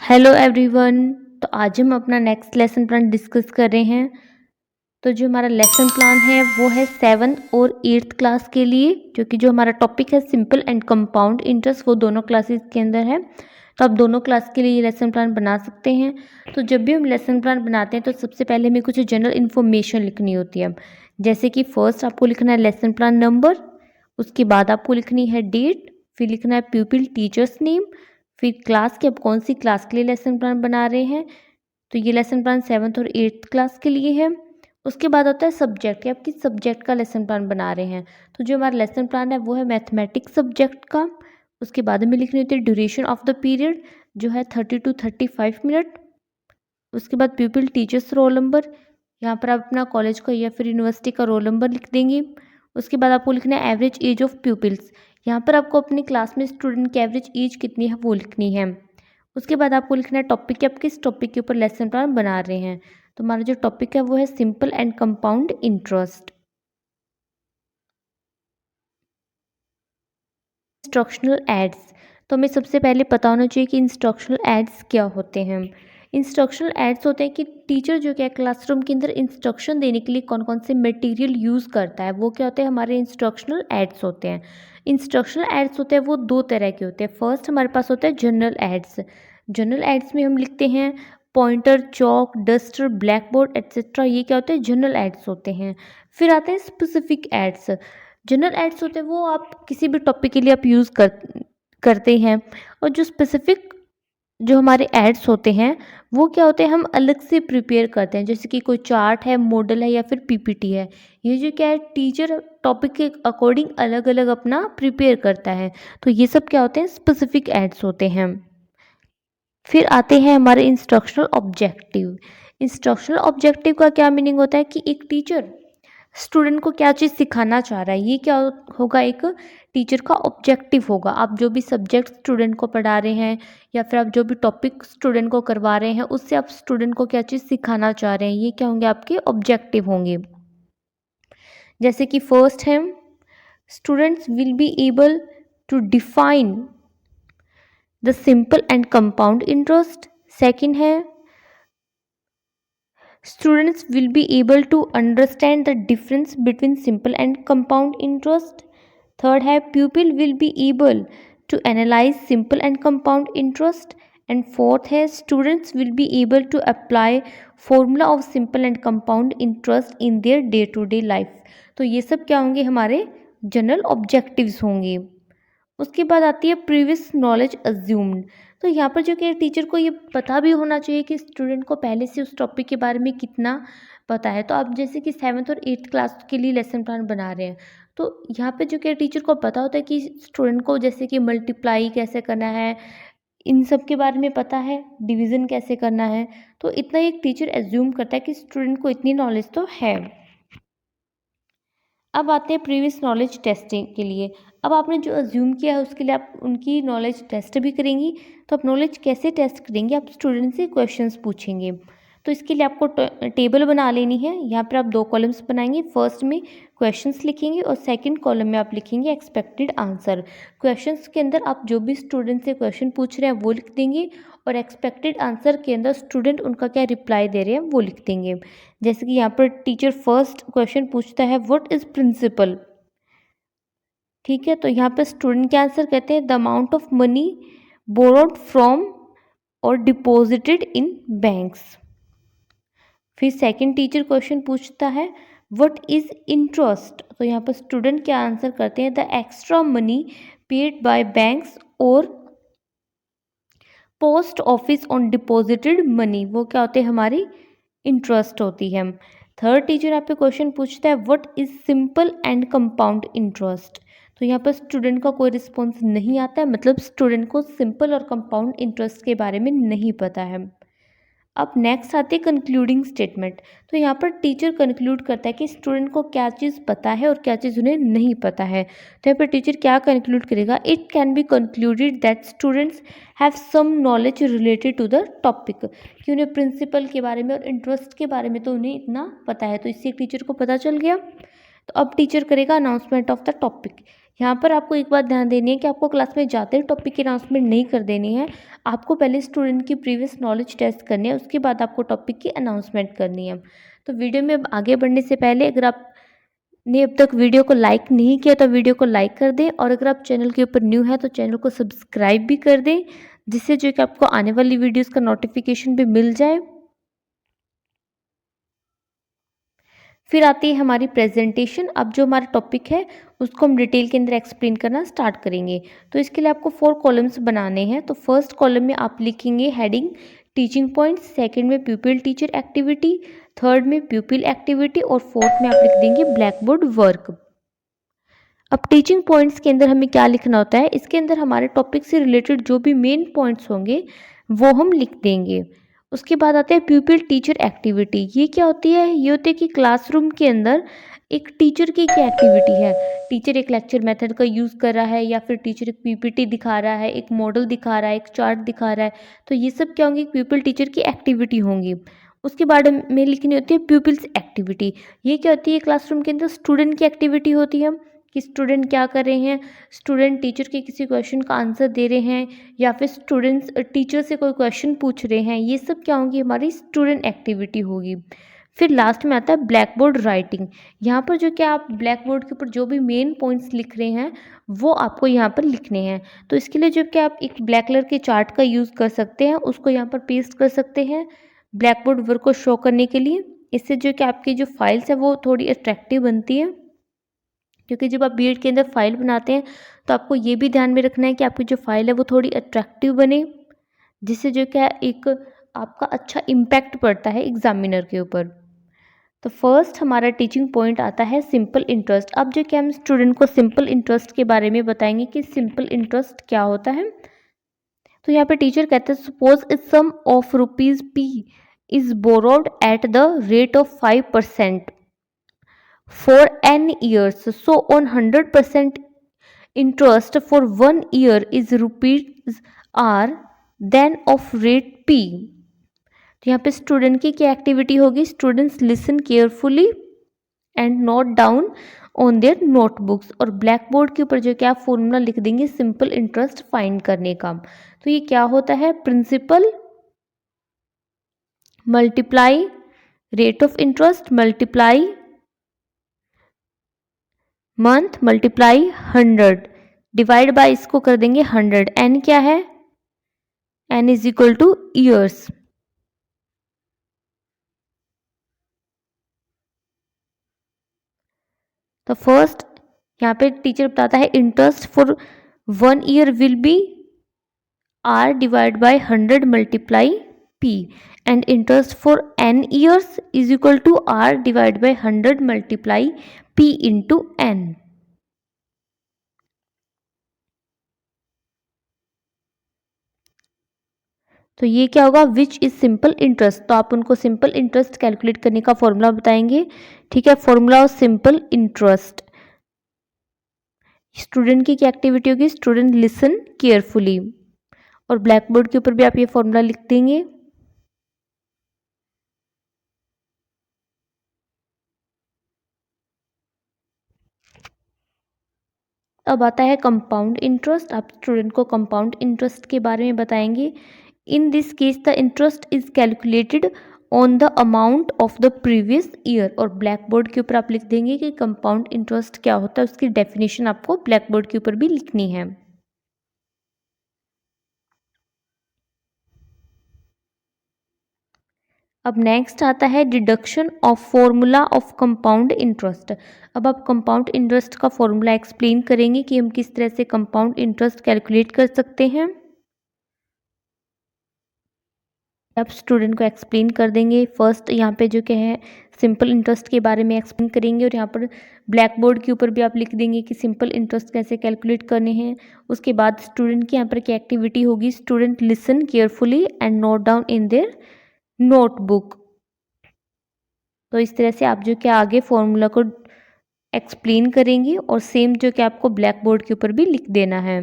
Hello everyone. तो आज हम अपना नेक्स्ट लेसन प्लान डिस्कस कर रहे हैं। तो जो हमारा लेसन प्लान है वो है 7th और 8th क्लास के लिए, जो कि जो हमारा टॉपिक है सिंपल एंड कंपाउंड इंटरेस्ट, वो दोनों क्लासेस के अंदर है। तो आप दोनों क्लास के लिए ये लेसन प्लान बना सकते हैं। तो जब भी हम लेसन प्लान बनाते हैं तो सबसे पहले हमें कुछ जनरल इन्फॉर्मेशन लिखनी होती है। जैसे कि फर्स्ट आपको लिखना है लेसन प्लान नंबर, उसके बाद आपको लिखनी है डेट, फिर लिखना है प्यूपिल टीचर्स नेम, फिर क्लास की आप कौन सी क्लास के लिए लेसन प्लान बना रहे हैं। तो ये लेसन प्लान 7th और 8th क्लास के लिए है। उसके बाद होता है सब्जेक्ट, कि आप किस सब्जेक्ट का लेसन प्लान बना रहे हैं। तो जो हमारा लेसन प्लान है वो है मैथमेटिक्स सब्जेक्ट का। उसके बाद हमें लिखनी होती है ड्यूरेशन ऑफ द पीरियड, जो है 30 to 35 मिनट। उसके बाद प्यूपिल टीचर्स रोल नंबर, यहाँ पर आप अपना कॉलेज का या फिर यूनिवर्सिटी का रोल नंबर लिख देंगे। उसके बाद आपको लिखना है एवरेज एज ऑफ प्यूपिल्स, यहाँ पर आपको अपनी क्लास में स्टूडेंट की एवरेज एज कितनी है वो लिखनी है। उसके बाद आपको लिखना है टॉपिक, कि आप किस टॉपिक के ऊपर लेसन प्लान बना रहे हैं। तो हमारा जो टॉपिक है वो है simple and compound interest. Instructional aids, तो हमें सबसे पहले पता होना चाहिए कि इंस्ट्रक्शनल एड्स क्या होते हैं। इंस्ट्रक्शनल एड्स होते हैं कि टीचर जो क्या क्लासरूम के अंदर इंस्ट्रक्शन देने के लिए कौन कौन से मटेरियल यूज़ करता है, वो क्या होते हैं, हमारे इंस्ट्रक्शनल एड्स होते हैं। इंस्ट्रक्शनल एड्स होते हैं वो दो तरह के होते हैं। फर्स्ट हमारे पास होता है जनरल एड्स। जनरल एड्स में हम लिखते हैं पॉइंटर, चौक, डस्टर, ब्लैक बोर्ड एट्सेट्रा, ये क्या होते हैं, जनरल एड्स होते हैं। फिर आते हैं स्पेसिफिक एड्स। जनरल एड्स होते हैं वो आप किसी भी टॉपिक के लिए आप यूज़ करते हैं। और जो स्पेसिफिक जो हमारे एड्स होते हैं वो क्या होते हैं, हम अलग से प्रिपेयर करते हैं। जैसे कि कोई चार्ट है, मॉडल है या फिर पीपीटी है, ये जो क्या है टीचर टॉपिक के अकॉर्डिंग अलग अलग अपना प्रिपेयर करता है। तो ये सब क्या होते हैं, स्पेसिफिक एड्स होते हैं। फिर आते हैं हमारे इंस्ट्रक्शनल ऑब्जेक्टिव। इंस्ट्रक्शनल ऑब्जेक्टिव का क्या मीनिंग होता है कि एक टीचर स्टूडेंट को क्या चीज़ सिखाना चाह रहा है, ये क्या होगा, एक टीचर का ऑब्जेक्टिव होगा। आप जो भी सब्जेक्ट स्टूडेंट को पढ़ा रहे हैं या फिर आप जो भी टॉपिक स्टूडेंट को करवा रहे हैं, उससे आप स्टूडेंट को क्या चीज़ सिखाना चाह रहे हैं, ये क्या होंगे, आपके ऑब्जेक्टिव होंगे। जैसे कि फर्स्ट है students will be able to define the simple and compound interest. Second है students will be able to understand the difference between simple and compound interest. Third है pupil will be able to analyze simple and compound interest. And fourth है students will be able to apply formula of simple and compound interest in their day to day life. तो ये सब क्या होंगे, हमारे general objectives होंगे। उसके बाद आती है प्रीवियस नॉलेज अज्यूम्ड। तो यहाँ पर जो कि टीचर को ये पता भी होना चाहिए कि स्टूडेंट को पहले से उस टॉपिक के बारे में कितना पता है। तो आप जैसे कि 7th और 8th क्लास के लिए लेसन प्लान बना रहे हैं, तो यहाँ पे जो कि टीचर को पता होता है कि स्टूडेंट को जैसे कि मल्टीप्लाई कैसे करना है, इन सब के बारे में पता है, डिवीज़न कैसे करना है। तो इतना एक टीचर एज्यूम करता है कि स्टूडेंट को इतनी नॉलेज तो है। अब आते हैं प्रीवियस नॉलेज टेस्टिंग के लिए। अब आपने जो अज्यूम किया है उसके लिए आप उनकी नॉलेज टेस्ट भी करेंगी। तो आप नॉलेज कैसे टेस्ट करेंगे, आप स्टूडेंट से क्वेश्चंस पूछेंगे। तो इसके लिए आपको टेबल बना लेनी है। यहाँ पर आप दो कॉलम्स बनाएंगे, फर्स्ट में क्वेश्चंस लिखेंगे और सेकंड कॉलम में आप लिखेंगे एक्सपेक्टेड आंसर। क्वेश्चंस के अंदर आप जो भी स्टूडेंट से क्वेश्चन पूछ रहे हैं वो लिख देंगे, और एक्सपेक्टेड आंसर के अंदर स्टूडेंट उनका क्या रिप्लाई दे रहे हैं वो लिख देंगे। जैसे कि यहाँ पर टीचर फर्स्ट क्वेश्चन पूछता है व्हाट इज प्रिंसिपल, ठीक है। तो यहाँ पर स्टूडेंट के आंसर कहते हैं the amount of money borrowed from और डिपॉजिटेड इन बैंक्स। फिर सेकंड टीचर क्वेश्चन पूछता है व्हाट इज इंटरेस्ट, तो यहाँ पर स्टूडेंट क्या आंसर करते हैं the extra money paid by banks और post office on deposited money, वो क्या होते हैं, हमारी इंटरेस्ट होती है। थर्ड टीचर यहाँ पे क्वेश्चन पूछता है what is simple and compound interest, तो यहाँ पर स्टूडेंट का कोई रिस्पॉन्स नहीं आता है, मतलब स्टूडेंट को सिंपल और कंपाउंड इंटरेस्ट के बारे में नहीं पता है। अब नेक्स्ट आती है कंक्लूडिंग स्टेटमेंट। तो यहाँ पर टीचर कंक्लूड करता है कि स्टूडेंट को क्या चीज़ पता है और क्या चीज़ उन्हें नहीं पता है। तो यहाँ पर टीचर क्या कंक्लूड करेगा, it can be concluded that students have some knowledge related to the topic, कि उन्हें प्रिंसिपल के बारे में और इंटरेस्ट के बारे में तो उन्हें इतना पता है। तो इससे टीचर को पता चल गया। तो अब टीचर करेगा अनाउंसमेंट ऑफ द टॉपिक, यहाँ पर आपको एक बात ध्यान देनी है कि आपको क्लास में जाते ही टॉपिक की अनाउंसमेंट नहीं कर देनी है। आपको पहले स्टूडेंट की प्रीवियस नॉलेज टेस्ट करनी है, उसके बाद आपको टॉपिक की अनाउंसमेंट करनी है। तो वीडियो में अब आगे बढ़ने से पहले अगर आपने अब तक वीडियो को लाइक नहीं किया तो वीडियो को लाइक कर दें, और अगर आप चैनल के ऊपर न्यू है तो चैनल को सब्सक्राइब भी कर दें, जिससे जो कि आपको आने वाली वीडियोज़ का नोटिफिकेशन भी मिल जाए। फिर आती है हमारी प्रेजेंटेशन। अब जो हमारा टॉपिक है उसको हम डिटेल के अंदर एक्सप्लेन करना स्टार्ट करेंगे। तो इसके लिए आपको 4 कॉलम्स बनाने हैं। तो फर्स्ट कॉलम में आप लिखेंगे हेडिंग टीचिंग पॉइंट्स, सेकंड में प्यूपिल टीचर एक्टिविटी, थर्ड में प्यूपिल एक्टिविटी और फोर्थ में आप लिख देंगे ब्लैक बोर्ड वर्क। अब टीचिंग पॉइंट्स के अंदर हमें क्या लिखना होता है, इसके अंदर हमारे टॉपिक से रिलेटेड जो भी मेन पॉइंट्स होंगे वो हम लिख देंगे। उसके बाद आते हैं प्यूपिल टीचर एक्टिविटी। ये क्या होती है, ये होती है कि क्लासरूम के अंदर एक टीचर की क्या एक्टिविटी है। टीचर एक लेक्चर मेथड का यूज़ कर रहा है, या फिर टीचर एक पीपीटी दिखा रहा है, एक मॉडल दिखा रहा है, एक चार्ट दिखा रहा है। तो ये सब क्या होंगी, प्यूपिल टीचर की एक्टिविटी होंगी। उसके बाद में लिखनी होती है प्यूपिल्स एक्टिविटी। ये क्या होती है, क्लासरूम के अंदर स्टूडेंट की एक्टिविटी होती है कि स्टूडेंट क्या कर रहे हैं, स्टूडेंट टीचर के किसी क्वेश्चन का आंसर दे रहे हैं, या फिर स्टूडेंट्स टीचर से कोई क्वेश्चन पूछ रहे हैं। ये सब क्या होगी, हमारी स्टूडेंट एक्टिविटी होगी। फिर लास्ट में आता है ब्लैक बोर्ड राइटिंग। यहाँ पर जो क्या आप ब्लैक बोर्ड के ऊपर जो भी मेन पॉइंट्स लिख रहे हैं वो आपको यहाँ पर लिखने हैं। तो इसके लिए जो क्या आप एक ब्लैक कलर के चार्ट का यूज़ कर सकते हैं, उसको यहाँ पर पेस्ट कर सकते हैं ब्लैक बोर्ड वर्क को शो करने के लिए। इससे जो कि आपकी जो फाइल्स है वो थोड़ी अट्रैक्टिव बनती है, क्योंकि जब आप बीएड के अंदर फाइल बनाते हैं तो आपको ये भी ध्यान में रखना है कि आपकी जो फाइल है वो थोड़ी अट्रैक्टिव बने, जिससे जो क्या एक आपका अच्छा इम्पैक्ट पड़ता है एग्जामिनर के ऊपर। तो फर्स्ट हमारा टीचिंग पॉइंट आता है सिंपल इंटरेस्ट। अब जो क्या हम स्टूडेंट को सिंपल इंटरेस्ट के बारे में बताएंगे कि सिंपल इंटरेस्ट क्या होता है। तो यहाँ पे टीचर कहते हैं suppose is sum of rupees P is borrowed at the rate of 5% for n years. So on 100% interest for 1 year is rupees r then of rate p. तो यहाँ पे स्टूडेंट की क्या एक्टिविटी होगी, students listen carefully and note down on their notebooks, और black board के ऊपर जो क्या फॉर्मूला लिख देंगे सिंपल इंटरेस्ट फाइंड करने का। तो ये क्या होता है, principal multiply rate of interest multiply month multiply 100 divide by इसको कर देंगे 100। एन क्या है, N is equal to years. तो फर्स्ट यहाँ पे टीचर बताता है interest for 1 year will be R divide by 100 multiply P, and interest for n years is equal to R divide by 100 multiply P into N. तो ये क्या होगा, which is simple interest. तो आप उनको सिंपल इंटरेस्ट कैलकुलेट करने का formula बताएंगे। ठीक है, formula of simple interest, student की क्या एक्टिविटी होगी, स्टूडेंट लिसन केयरफुली, और ब्लैक बोर्ड के ऊपर भी आप ये फॉर्मूला लिख देंगे। अब आता है कंपाउंड इंटरेस्ट। आप स्टूडेंट को कंपाउंड इंटरेस्ट के बारे में बताएंगे। In this case the interest is calculated on the amount of the previous year, और ब्लैक बोर्ड के ऊपर आप लिख देंगे कि कंपाउंड इंटरेस्ट क्या होता है, उसकी डेफिनेशन आपको ब्लैक बोर्ड के ऊपर भी लिखनी है। अब नेक्स्ट आता है deduction of formula of compound interest. अब आप कंपाउंड इंटरेस्ट का फॉर्मूला एक्सप्लेन करेंगे कि हम किस तरह से कंपाउंड इंटरेस्ट कैलकुलेट कर सकते हैं। आप स्टूडेंट को एक्सप्लेन कर देंगे। फर्स्ट यहाँ पे जो क्या है सिंपल इंटरेस्ट के बारे में एक्सप्लेन करेंगे, और यहाँ पर ब्लैक बोर्ड के ऊपर भी आप लिख देंगे कि सिंपल इंटरेस्ट कैसे कैलकुलेट करने हैं। उसके बाद स्टूडेंट की यहाँ पर क्या एक्टिविटी होगी, student listen carefully and note down in their notebook. तो इस तरह से आप जो क्या आगे फॉर्मूला को एक्सप्लेन करेंगे, और सेम जो कि आपको ब्लैक बोर्ड के ऊपर भी लिख देना है।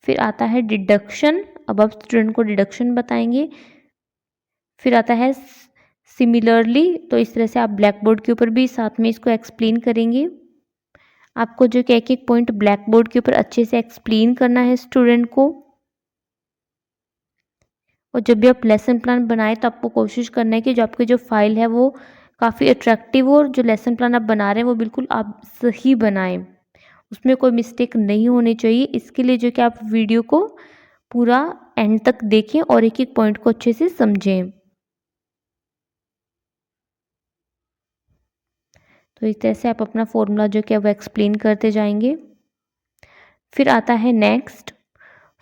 फिर आता है डिडक्शन। अब आप स्टूडेंट को डिडक्शन बताएंगे। फिर आता है सिमिलरली, तो इस तरह से आप ब्लैक बोर्ड के ऊपर भी साथ में इसको एक्सप्लेन करेंगे। आपको जो कि एक एक पॉइंट ब्लैक बोर्ड के ऊपर अच्छे से एक्सप्लेन करना है स्टूडेंट को। और जब भी आप लेसन प्लान बनाएं तो आपको कोशिश करना है कि जो आपकी जो फाइल है वो काफ़ी अट्रैक्टिव हो, और जो लेसन प्लान आप बना रहे हैं वो बिल्कुल आप सही बनाएं, उसमें कोई मिस्टेक नहीं होनी चाहिए। इसके लिए जो कि आप वीडियो को पूरा एंड तक देखें और एक एक पॉइंट को अच्छे से समझें। तो इस तरह से आप अपना फॉर्मूला जो कि वो एक्सप्लेन करते जाएंगे। फिर आता है next,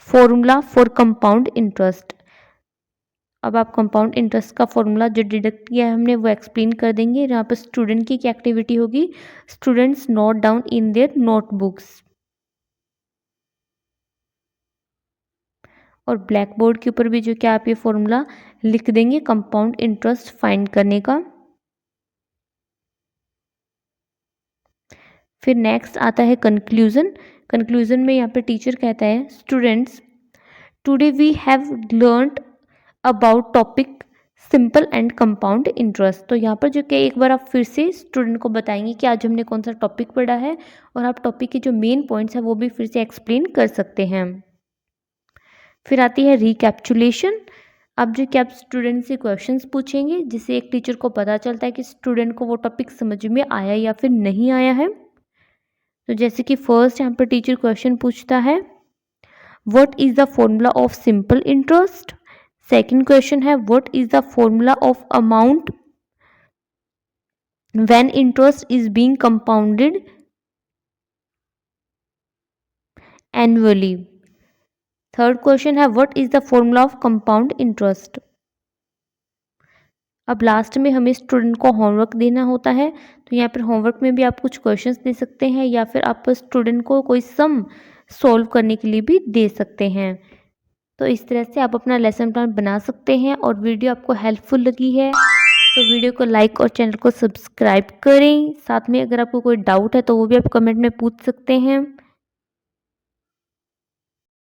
formula for compound interest. अब आप कंपाउंड इंटरेस्ट का फॉर्मूला जो डिडक्ट किया है हमने वो एक्सप्लेन कर देंगे। यहाँ पर स्टूडेंट की क्या एक्टिविटी होगी, students note down in their notebooks. और ब्लैक बोर्ड के ऊपर भी जो क्या आप ये फॉर्मूला लिख देंगे कंपाउंड इंटरेस्ट फाइंड करने का। फिर नेक्स्ट आता है कंक्लूजन। कंक्लूजन में यहाँ पे टीचर कहता है, students today we have learned about topic simple and compound interest. तो यहाँ पर जो कि एक बार आप फिर से स्टूडेंट को बताएंगे कि आज हमने कौन सा टॉपिक पढ़ा है, और आप टॉपिक के जो मेन पॉइंट्स हैं वो भी फिर से एक्सप्लेन कर सकते हैं। फिर आती है रिकैप्चुलेशन। अब जो कि आप स्टूडेंट से क्वेश्चंस पूछेंगे जिससे एक टीचर को पता चलता है कि स्टूडेंट को वो टॉपिक समझ में आया या फिर नहीं आया है। तो जैसे कि फर्स्ट यहाँ पर टीचर क्वेश्चन पूछता है, what is the formula of simple interest. Second question है, what is the formula of amount when interest is being compounded annually. Third question है, what is the formula of compound interest. अब last में हमें student को homework देना होता है, तो यहाँ पर होमवर्क में भी आप कुछ क्वेश्चंस दे सकते हैं या फिर आप स्टूडेंट को कोई सम सॉल्व करने के लिए भी दे सकते हैं। तो इस तरह से आप अपना लेसन प्लान बना सकते हैं। और वीडियो आपको हेल्पफुल लगी है तो वीडियो को लाइक और चैनल को सब्सक्राइब करें। साथ में अगर आपको कोई डाउट है तो वो भी आप कमेंट में पूछ सकते हैं।